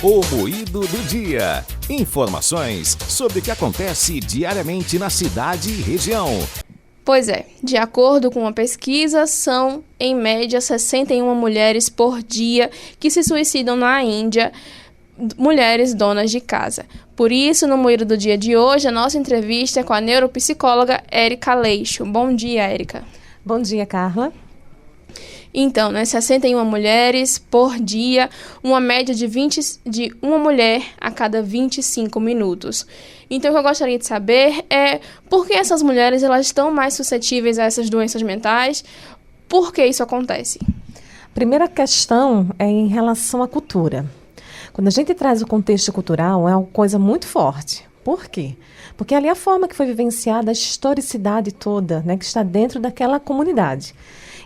O Moído do Dia. Informações sobre o que acontece diariamente na cidade e região. Pois é, de acordo com uma pesquisa, são, em média, 61 mulheres por dia que se suicidam na Índia, mulheres donas de casa. Por isso, no Moído do Dia de hoje, a nossa entrevista é com a neuropsicóloga Érica Aleixo. Bom dia, Érica. Bom dia, Carla. Então, 61 mulheres por dia, uma média de uma mulher a cada 25 minutos. Então, o que eu gostaria de saber é por que essas mulheres elas estão mais suscetíveis a essas doenças mentais, por que isso acontece? Primeira questão é em relação à cultura. Quando a gente traz o contexto cultural, é uma coisa muito forte. Por quê? Porque ali é a forma que foi vivenciada, a historicidade toda, né, que está dentro daquela comunidade.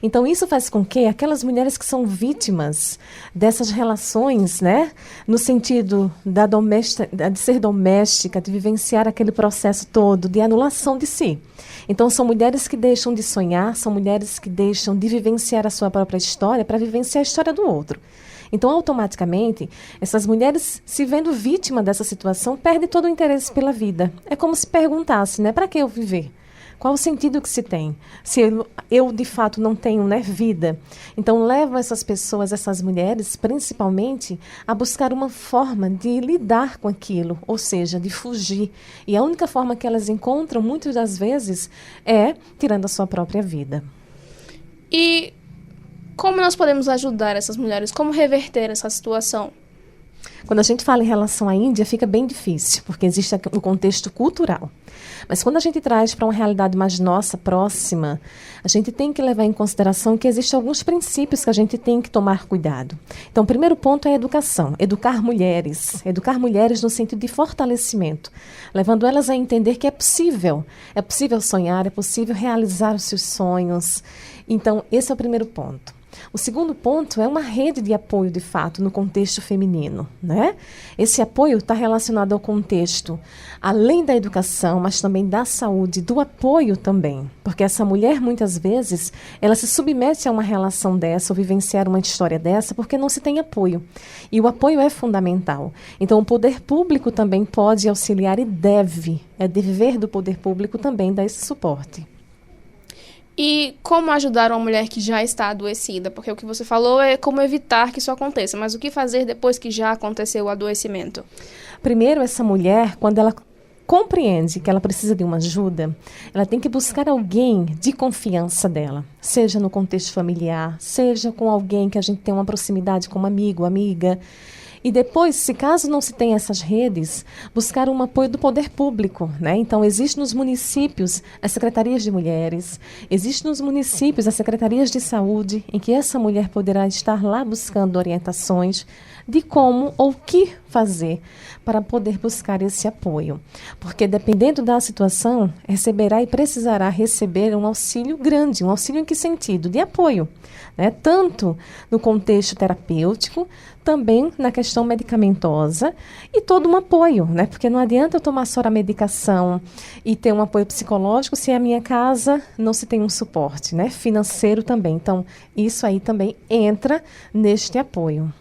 Então, isso faz com que aquelas mulheres que são vítimas dessas relações, né, no sentido de ser doméstica, de vivenciar aquele processo todo de anulação de si. Então, são mulheres que deixam de sonhar, são mulheres que deixam de vivenciar a sua própria história para vivenciar a história do outro. Então, automaticamente, essas mulheres, se vendo vítima dessa situação, perdem todo o interesse pela vida. É como se perguntasse, né, para que eu viver? Qual o sentido que se tem? Se eu de fato, não tenho, né, vida. Então, levam essas pessoas, essas mulheres, principalmente, a buscar uma forma de lidar com aquilo, ou seja, de fugir. E a única forma que elas encontram, muitas das vezes, é tirando a sua própria vida. E como nós podemos ajudar essas mulheres? Como reverter essa situação? Quando a gente fala em relação à Índia, fica bem difícil, porque existe o contexto cultural. Mas quando a gente traz para uma realidade mais nossa, próxima, a gente tem que levar em consideração que existem alguns princípios que a gente tem que tomar cuidado. Então, o primeiro ponto é a educação. Educar mulheres no sentido de fortalecimento, levando elas a entender que é possível sonhar, é possível realizar os seus sonhos. Então, esse é o primeiro ponto. O segundo ponto é uma rede de apoio, de fato, no contexto feminino, né? Esse apoio está relacionado ao contexto, além da educação, mas também da saúde, do apoio também. Porque essa mulher, muitas vezes, ela se submete a uma relação dessa, ou vivenciar uma história dessa, porque não se tem apoio. E o apoio é fundamental. Então, o poder público também pode auxiliar e deve. É dever do poder público também dar esse suporte. E como ajudar uma mulher que já está adoecida? Porque o que você falou é como evitar que isso aconteça, mas o que fazer depois que já aconteceu o adoecimento? Primeiro, essa mulher, quando ela compreende que ela precisa de uma ajuda, ela tem que buscar alguém de confiança dela, seja no contexto familiar, seja com alguém que a gente tem uma proximidade como amigo, amiga. E depois, se caso não se tenha essas redes, buscar um apoio do poder público, né? Então, existe nos municípios as secretarias de mulheres, existe nos municípios as secretarias de saúde, em que essa mulher poderá estar lá buscando orientações de como ou o que fazer para poder buscar esse apoio. Porque, dependendo da situação, receberá e precisará receber um auxílio grande. Um auxílio em que sentido? De apoio, né? Tanto no contexto terapêutico, também na questão medicamentosa e todo um apoio, né? Porque não adianta eu tomar só a medicação e ter um apoio psicológico se a minha casa não se tem um suporte, né? Financeiro também. Então, isso aí também entra neste apoio.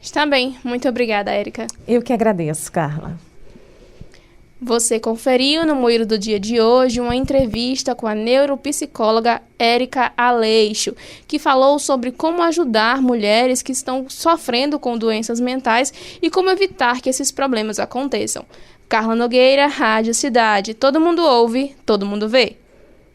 Está bem. Muito obrigada, Érica. Eu que agradeço, Carla. Você conferiu no Moído do Dia de hoje uma entrevista com a neuropsicóloga Érica Aleixo, que falou sobre como ajudar mulheres que estão sofrendo com doenças mentais e como evitar que esses problemas aconteçam. Carla Nogueira, Rádio Cidade. Todo mundo ouve, todo mundo vê.